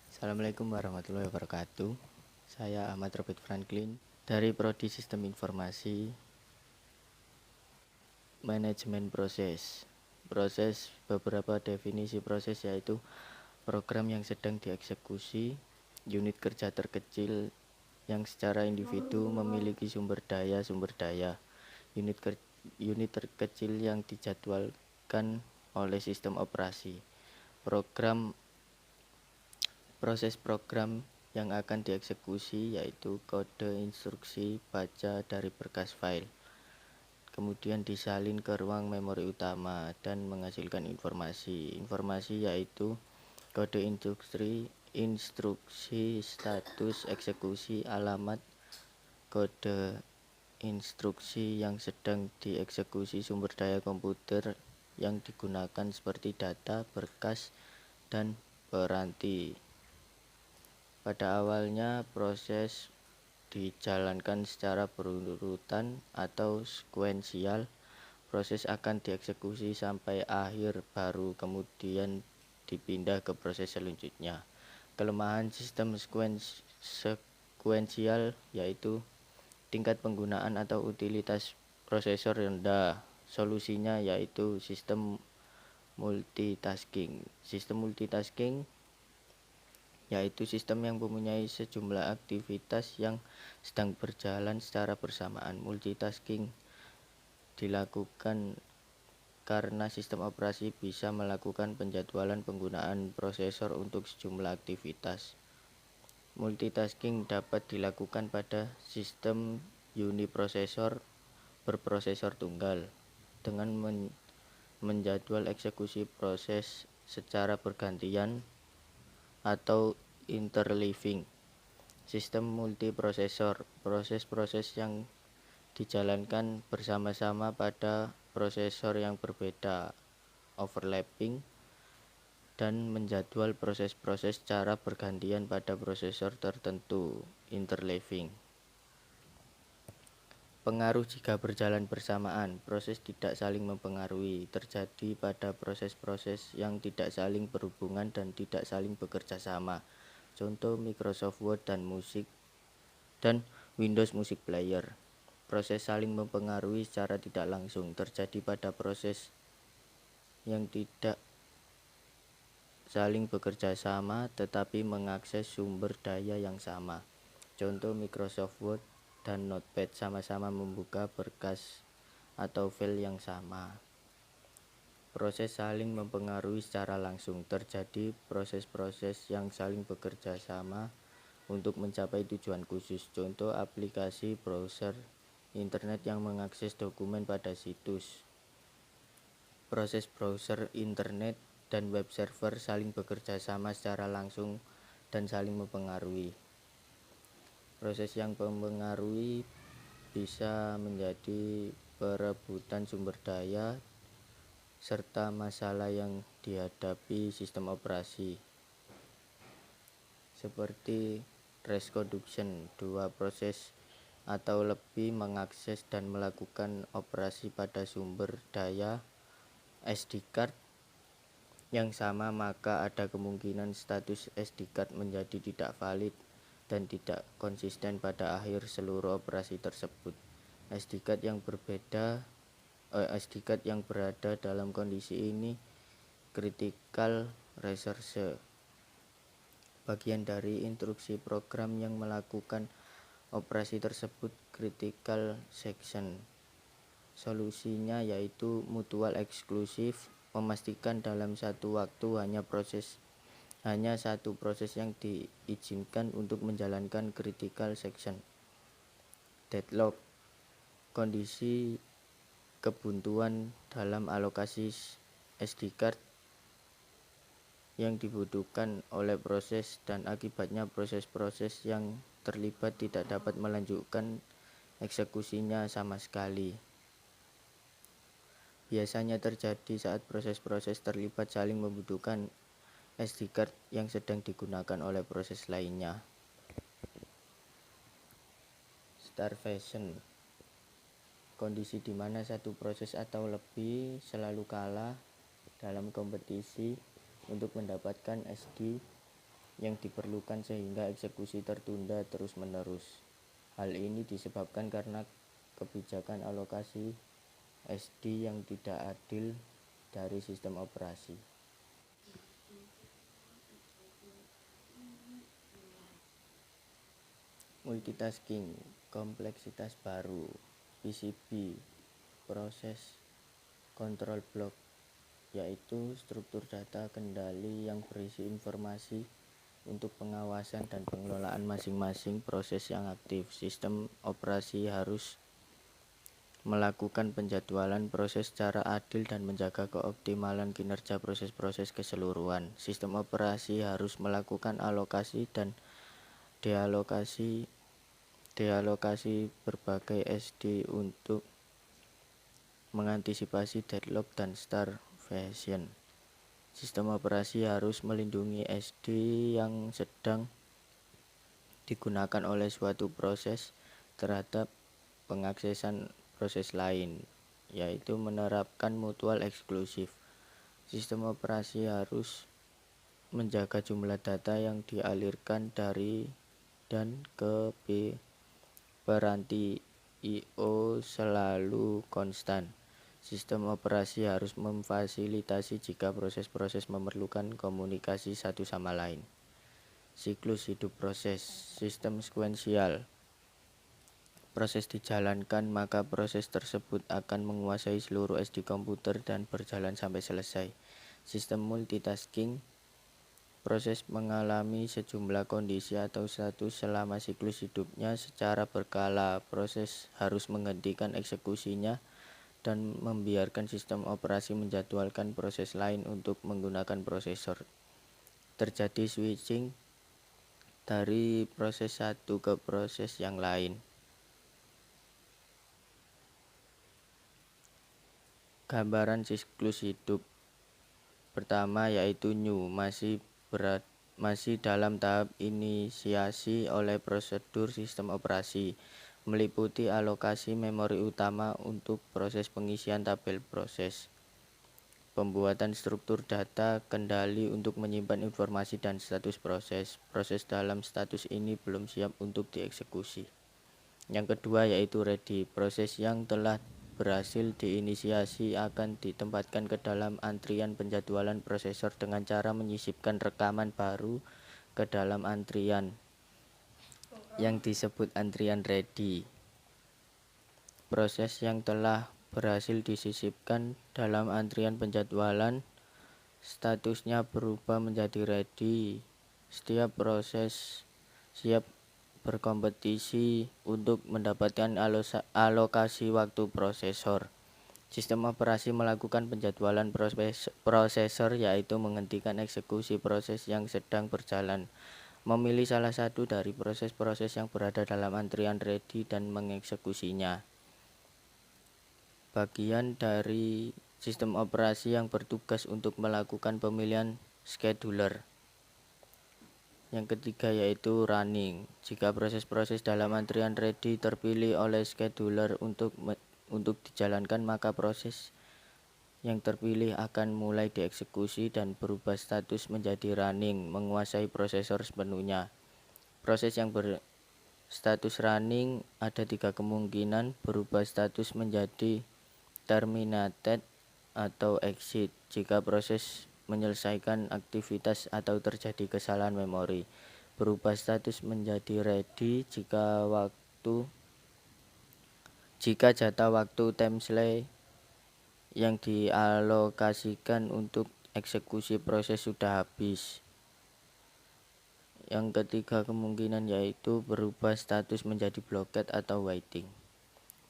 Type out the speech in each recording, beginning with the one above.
Assalamualaikum warahmatullahi wabarakatuh. Saya Ahmad Robert Franklin dari Prodi Sistem Informasi Manajemen Proses. Beberapa definisi proses yaitu program yang sedang dieksekusi, unit kerja terkecil yang secara individu memiliki sumber daya, unit terkecil yang dijadwalkan oleh sistem operasi. Proses program yang akan dieksekusi yaitu kode instruksi baca dari berkas file, kemudian disalin ke ruang memori utama dan menghasilkan informasi yaitu kode instruksi status eksekusi, alamat, kode instruksi yang sedang dieksekusi, sumber daya komputer yang digunakan seperti data, berkas, dan peranti. Pada awalnya proses dijalankan secara berurutan atau sekuensial. Proses akan dieksekusi sampai akhir baru kemudian dipindah ke proses selanjutnya. Kelemahan sistem sekuensial yaitu tingkat penggunaan atau utilitas prosesor rendah. Solusinya yaitu sistem multitasking. Sistem multitasking yaitu sistem yang mempunyai sejumlah aktivitas yang sedang berjalan secara bersamaan. Multitasking dilakukan karena sistem operasi bisa melakukan penjadwalan penggunaan prosesor untuk sejumlah aktivitas. Multitasking dapat dilakukan pada sistem uniprosesor berprosesor tunggal dengan menjadwal eksekusi proses secara bergantian atau interleaving. Sistem multiprosesor, proses-proses yang dijalankan bersama-sama pada prosesor yang berbeda, overlapping, dan menjadwal proses-proses secara bergantian pada prosesor tertentu, interleaving. Pengaruh jika berjalan bersamaan. Proses tidak saling mempengaruhi terjadi pada proses-proses yang tidak saling berhubungan dan tidak saling bekerja sama. Contoh Microsoft Word dan Windows Music Player. Proses saling mempengaruhi secara tidak langsung terjadi pada proses yang tidak saling bekerja sama tetapi mengakses sumber daya yang sama. Contoh Microsoft Word dan Notepad sama-sama membuka berkas atau file yang sama. Proses saling mempengaruhi secara langsung terjadi proses-proses yang saling bekerja sama untuk mencapai tujuan khusus. Contoh aplikasi browser internet yang mengakses dokumen pada situs. Proses browser internet dan web server saling bekerja sama secara langsung dan saling mempengaruhi. Proses yang mempengaruhi bisa menjadi perebutan sumber daya serta masalah yang dihadapi sistem operasi. Seperti reconduction, dua proses atau lebih mengakses dan melakukan operasi pada sumber daya SD card yang sama, maka ada kemungkinan status SD card menjadi tidak valid dan tidak konsisten pada akhir seluruh operasi tersebut. SD card yang berada dalam kondisi ini critical resource, bagian dari instruksi program yang melakukan operasi tersebut, critical section. Solusinya yaitu mutual eksklusif, memastikan dalam satu waktu hanya satu proses yang diizinkan untuk menjalankan critical section. Deadlock, kondisi kebuntuan dalam alokasi SD card yang dibutuhkan oleh proses dan akibatnya proses-proses yang terlibat tidak dapat melanjutkan eksekusinya sama sekali. Biasanya terjadi saat proses-proses terlibat saling membutuhkan SD card yang sedang digunakan oleh proses lainnya. Starvation, kondisi di mana satu proses atau lebih selalu kalah dalam kompetisi untuk mendapatkan SD yang diperlukan sehingga eksekusi tertunda terus-menerus. Hal ini disebabkan karena kebijakan alokasi SD yang tidak adil dari sistem operasi. Multitasking, kompleksitas baru, PCB, proses control block, yaitu struktur data kendali yang berisi informasi untuk pengawasan dan pengelolaan masing-masing proses yang aktif. Sistem operasi harus melakukan penjadwalan proses secara adil dan menjaga keoptimalan kinerja proses-proses keseluruhan. Sistem operasi harus melakukan alokasi dan dealokasi berbagai SD untuk mengantisipasi deadlock dan starvation. Sistem operasi harus melindungi SD yang sedang digunakan oleh suatu proses terhadap pengaksesan proses lain, yaitu menerapkan mutual eksklusif. Sistem operasi harus menjaga jumlah data yang dialirkan dari dan ke piranti I/O selalu konstan. Sistem operasi harus memfasilitasi jika proses-proses memerlukan komunikasi satu sama lain. Siklus hidup proses, sistem sekuensial. Proses dijalankan, maka proses tersebut akan menguasai seluruh SD komputer dan berjalan sampai selesai. Sistem multitasking. Proses mengalami sejumlah kondisi atau status selama siklus hidupnya secara berkala. Proses harus menghentikan eksekusinya dan membiarkan sistem operasi menjadwalkan proses lain untuk menggunakan prosesor. Terjadi switching dari proses satu ke proses yang lain. Gambaran siklus hidup pertama yaitu new, masih dalam tahap inisiasi oleh prosedur sistem operasi, meliputi alokasi memori utama untuk proses pengisian tabel proses, pembuatan struktur data kendali untuk menyimpan informasi dan status proses. Proses dalam status ini belum siap untuk dieksekusi. Yang kedua yaitu ready, proses yang telah berhasil diinisiasi akan ditempatkan ke dalam antrian penjadwalan prosesor dengan cara menyisipkan rekaman baru ke dalam antrian yang disebut antrian ready. Proses yang telah berhasil disisipkan dalam antrian penjadwalan statusnya berubah menjadi ready. Setiap proses siap berkompetisi untuk mendapatkan alokasi waktu prosesor. Sistem operasi melakukan penjadwalan prosesor, yaitu menghentikan eksekusi proses yang sedang berjalan, memilih salah satu dari proses-proses yang berada dalam antrian ready dan mengeksekusinya. Bagian dari sistem operasi yang bertugas untuk melakukan pemilihan scheduler. Yang ketiga yaitu running. Jika proses-proses dalam antrian ready terpilih oleh scheduler untuk dijalankan, maka proses yang terpilih akan mulai dieksekusi dan berubah status menjadi running, menguasai prosesor sepenuhnya. Proses yang berstatus running ada 3 kemungkinan: berubah status menjadi terminated atau exit jika proses menyelesaikan aktivitas atau terjadi kesalahan memori, berubah status menjadi ready jika jatah waktu timestamp yang dialokasikan untuk eksekusi proses sudah habis. Yang ketiga kemungkinan yaitu berubah status menjadi blocked atau waiting.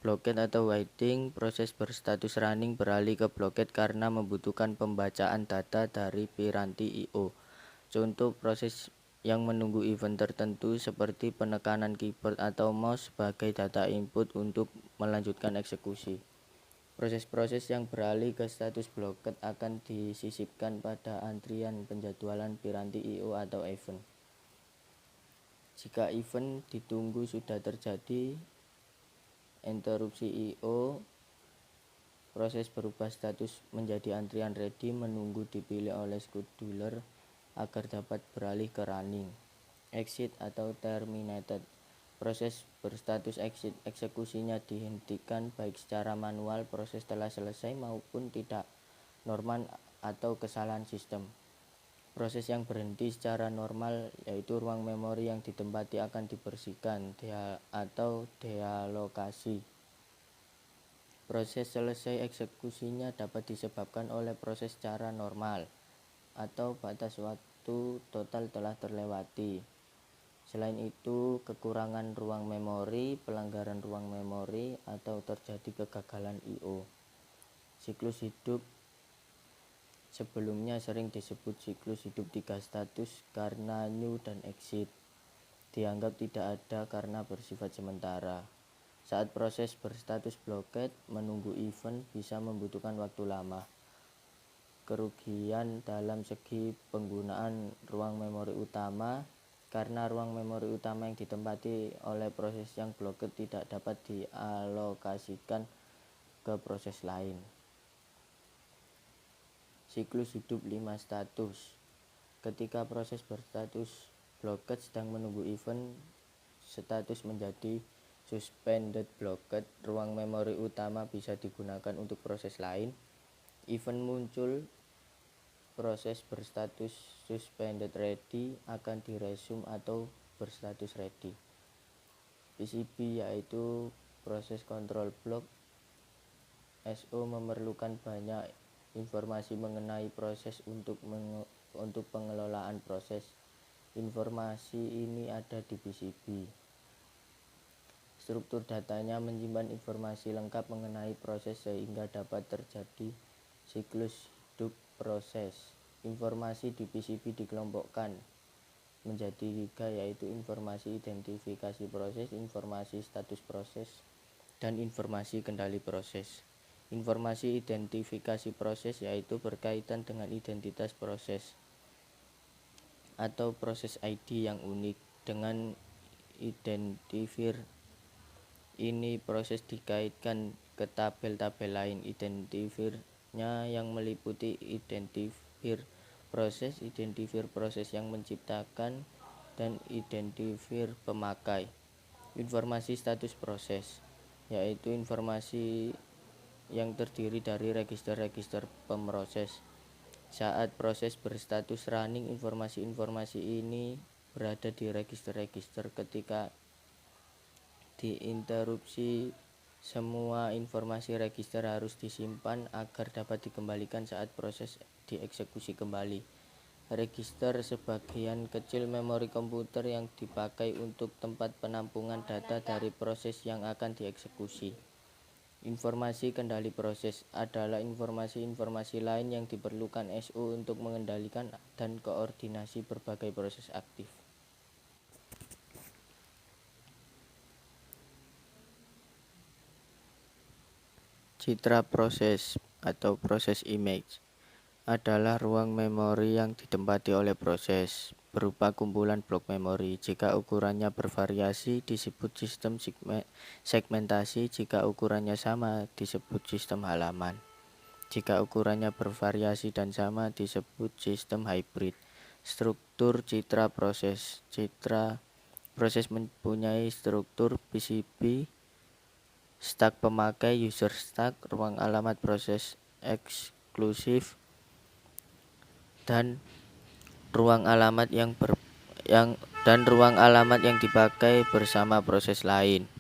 Blocked atau waiting, proses berstatus running beralih ke blocked karena membutuhkan pembacaan data dari piranti I/O. Contoh proses yang menunggu event tertentu seperti penekanan keyboard atau mouse sebagai data input untuk melanjutkan eksekusi. Proses-proses yang beralih ke status blocked akan disisipkan pada antrian penjadwalan piranti I/O atau event. Jika event ditunggu sudah terjadi, interupsi I/O, proses berubah status menjadi antrian ready menunggu dipilih oleh scheduler agar dapat beralih ke running. Exit atau terminated. Proses berstatus exit, eksekusinya dihentikan baik secara manual, proses telah selesai, maupun tidak normal atau kesalahan sistem. Proses yang berhenti secara normal yaitu ruang memori yang ditempati akan dibersihkan atau dealokasi. Proses selesai eksekusinya dapat disebabkan oleh proses secara normal atau batas waktu total telah terlewati. Selain itu, kekurangan ruang memori, pelanggaran ruang memori, atau terjadi kegagalan I/O. Siklus hidup sebelumnya sering disebut siklus hidup 3 status karena new dan exit. Dianggap tidak ada karena bersifat sementara. Saat proses berstatus blocked, menunggu event bisa membutuhkan waktu lama. Kerugian dalam segi penggunaan ruang memori utama, karena ruang memori utama yang ditempati oleh proses yang blocked tidak dapat dialokasikan ke proses lain. Siklus hidup 5 status. Ketika proses berstatus blocked sedang menunggu event, status menjadi suspended blocked, ruang memori utama bisa digunakan untuk proses lain. Event muncul, proses berstatus suspended ready akan diresume atau berstatus ready. PCB yaitu proses control block. SO memerlukan banyak informasi mengenai proses untuk pengelolaan proses. Informasi ini ada di PCB. Struktur datanya menyimpan informasi lengkap mengenai proses sehingga dapat terjadi siklus hidup proses. Informasi di PCB dikelompokkan menjadi 3, yaitu informasi identifikasi proses, informasi status proses, dan informasi kendali proses. Informasi identifikasi proses yaitu berkaitan dengan identitas proses atau proses ID yang unik. Dengan identifier ini proses dikaitkan ke tabel-tabel lain. Identifiernya yang meliputi identifier proses yang menciptakan, dan identifier pemakai. Informasi status proses yaitu informasi yang terdiri dari register-register pemroses. Saat proses berstatus running, informasi-informasi ini berada di register-register. Ketika diinterupsi, semua informasi register harus disimpan agar dapat dikembalikan saat proses dieksekusi kembali. Register sebagian kecil memori komputer yang dipakai untuk tempat penampungan data dari proses yang akan dieksekusi. Informasi kendali proses adalah informasi-informasi lain yang diperlukan SO untuk mengendalikan dan koordinasi berbagai proses aktif. Citra proses atau proses image adalah ruang memori yang ditempati oleh proses, berupa kumpulan blok memori. Jika ukurannya bervariasi disebut sistem segmentasi, jika ukurannya sama disebut sistem halaman. Jika ukurannya bervariasi dan sama disebut sistem hybrid. Struktur citra proses. Citra proses mempunyai struktur PCB, stack pemakai, user stack, ruang alamat proses eksklusif, dan ruang alamat yang dipakai bersama proses lain.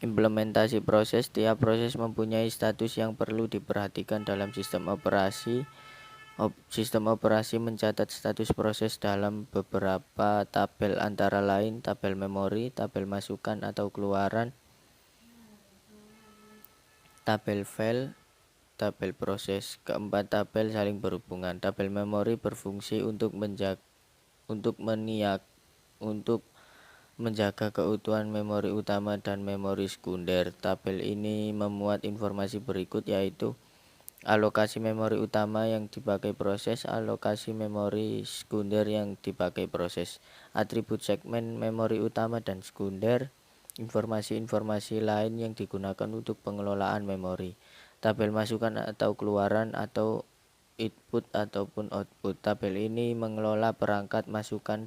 Implementasi proses. Tiap proses mempunyai status yang perlu diperhatikan dalam sistem operasi. Sistem operasi mencatat status proses dalam beberapa tabel, antara lain tabel memori, tabel masukan atau keluaran, tabel file, tabel proses. Keempat tabel saling berhubungan. Tabel memori berfungsi untuk menjaga keutuhan memori utama dan memori sekunder. Tabel ini memuat informasi berikut, yaitu alokasi memori utama yang dipakai proses, alokasi memori sekunder yang dipakai proses, atribut segmen memori utama dan sekunder, informasi-informasi lain yang digunakan untuk pengelolaan memori. Tabel masukan atau keluaran atau input ataupun output. Tabel ini mengelola perangkat masukan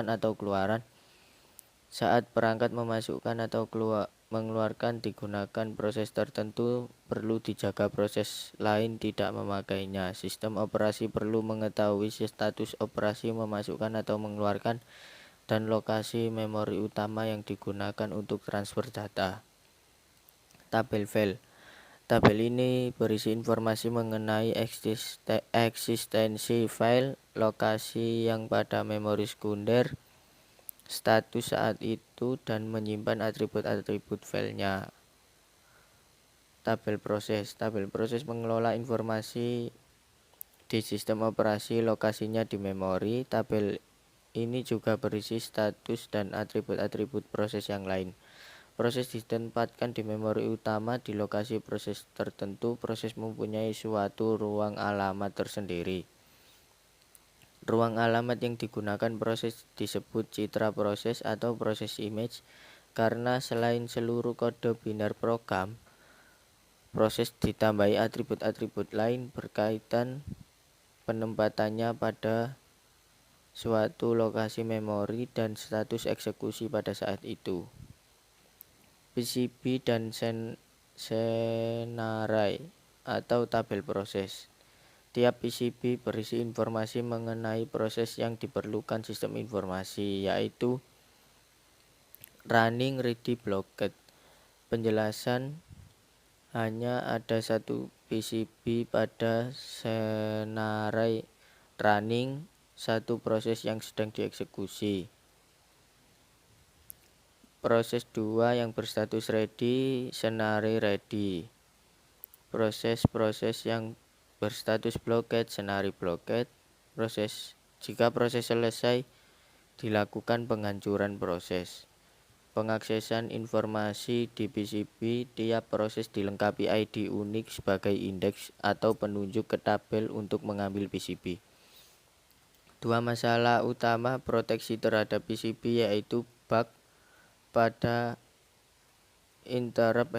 atau keluaran. Saat perangkat memasukkan atau mengeluarkan digunakan proses tertentu, perlu dijaga proses lain tidak memakainya. Sistem operasi perlu mengetahui status operasi memasukkan atau mengeluarkan dan lokasi memori utama yang digunakan untuk transfer data. Tabel file. Tabel ini berisi informasi mengenai eksistensi file, lokasi yang pada memori sekunder, status saat itu, dan menyimpan atribut-atribut filenya. Tabel proses. Tabel proses mengelola informasi di sistem operasi, lokasinya di memori. Tabel ini juga berisi status dan atribut-atribut proses yang lain. Proses ditempatkan di memori utama di lokasi proses tertentu. Proses mempunyai suatu ruang alamat tersendiri. Ruang alamat yang digunakan proses disebut citra proses atau proses image karena selain seluruh kode biner program, proses ditambahi atribut-atribut lain berkaitan penempatannya pada suatu lokasi memori dan status eksekusi pada saat itu. PCB dan scenario atau tabel proses. Tiap PCB berisi informasi mengenai proses yang diperlukan sistem informasi, yaitu running, ready, blocked. Penjelasan: hanya ada satu PCB pada scenario running, satu proses yang sedang dieksekusi. Proses 2 yang berstatus ready, scenario ready. Proses yang berstatus blocked, scenario blocked. Jika proses selesai, dilakukan penghancuran proses. Pengaksesan informasi di PCB. Tiap proses dilengkapi ID unik sebagai indeks atau penunjuk ke tabel untuk mengambil PCB. Dua masalah utama proteksi terhadap PCB yaitu bug pada interrupt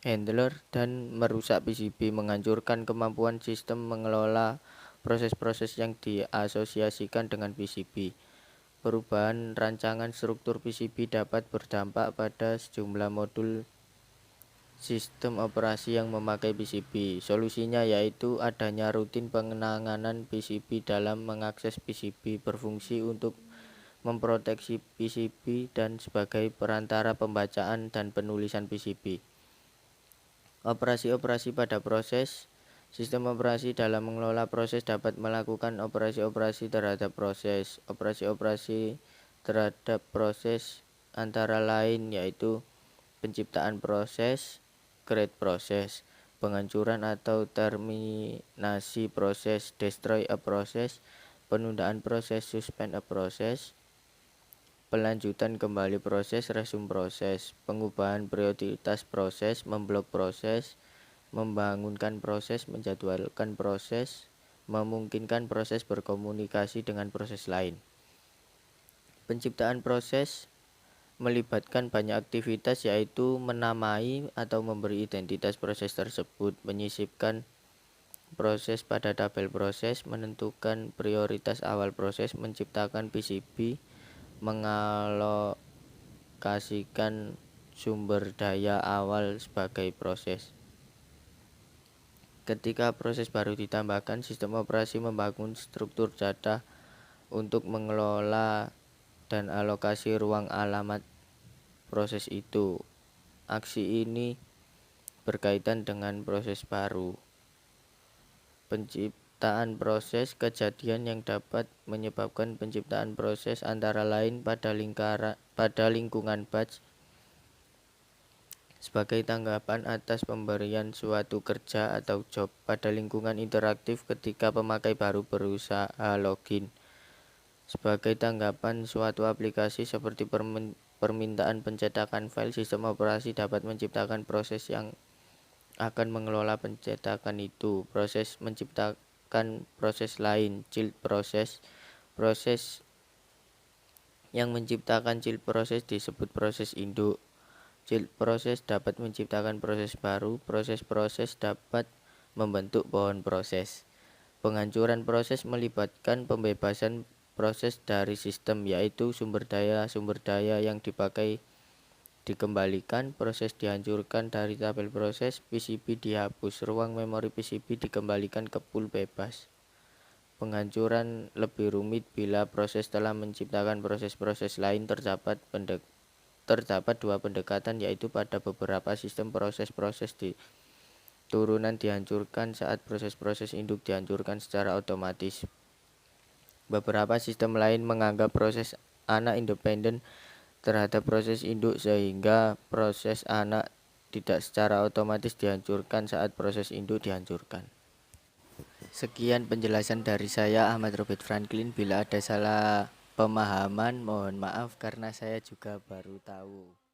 handler dan merusak PCB, menghancurkan kemampuan sistem mengelola proses-proses yang diasosiasikan dengan PCB. Perubahan rancangan struktur PCB dapat berdampak pada sejumlah modul sistem operasi yang memakai PCB. Solusinya yaitu adanya rutin penanganan PCB dalam mengakses PCB berfungsi untuk memproteksi PCB dan sebagai perantara pembacaan dan penulisan PCB. Operasi-operasi pada proses. Sistem operasi dalam mengelola proses dapat melakukan operasi-operasi terhadap proses. Operasi-operasi terhadap proses antara lain yaitu penciptaan proses, create proses, penghancuran atau terminasi proses, destroy a process, penundaan proses, suspend a process, pelanjutan kembali proses, resume proses, pengubahan prioritas proses, memblok proses, membangunkan proses, menjadwalkan proses, memungkinkan proses berkomunikasi dengan proses lain. Penciptaan proses melibatkan banyak aktivitas yaitu menamai atau memberi identitas proses tersebut, menyisipkan proses pada tabel proses, menentukan prioritas awal proses, menciptakan PCB, mengalokasikan sumber daya awal sebagai proses. Ketika proses baru ditambahkan, sistem operasi membangun struktur data untuk mengelola dan alokasi ruang alamat proses itu. Aksi ini berkaitan dengan proses baru. Penciptaan proses. Kejadian yang dapat menyebabkan penciptaan proses antara lain pada lingkungan batch sebagai tanggapan atas pemberian suatu kerja atau job, pada lingkungan interaktif ketika pemakai baru berusaha login, sebagai tanggapan suatu aplikasi seperti permintaan pencetakan file. Sistem operasi dapat menciptakan proses yang akan mengelola pencetakan itu. Proses menciptakan proses lain, child proses. Proses yang menciptakan child proses disebut proses induk. Child proses dapat menciptakan proses baru. Proses-proses dapat membentuk pohon proses. Penghancuran proses melibatkan pembebasan proses dari sistem, yaitu sumber daya yang dipakai dikembalikan, proses dihancurkan dari tabel proses, PCB dihapus, ruang memori PCB dikembalikan ke pool bebas. Penghancuran lebih rumit bila proses telah menciptakan proses-proses lain. Terdapat dua pendekatan, yaitu pada beberapa sistem proses-proses di turunan dihancurkan saat proses-proses induk dihancurkan secara otomatis. Beberapa sistem lain menganggap proses anak independen terhadap proses induk, sehingga proses anak tidak secara otomatis dihancurkan saat proses induk dihancurkan. Sekian penjelasan dari saya, Ahmad Robert Franklin. Bila ada salah pemahaman, mohon maaf karena saya juga baru tahu.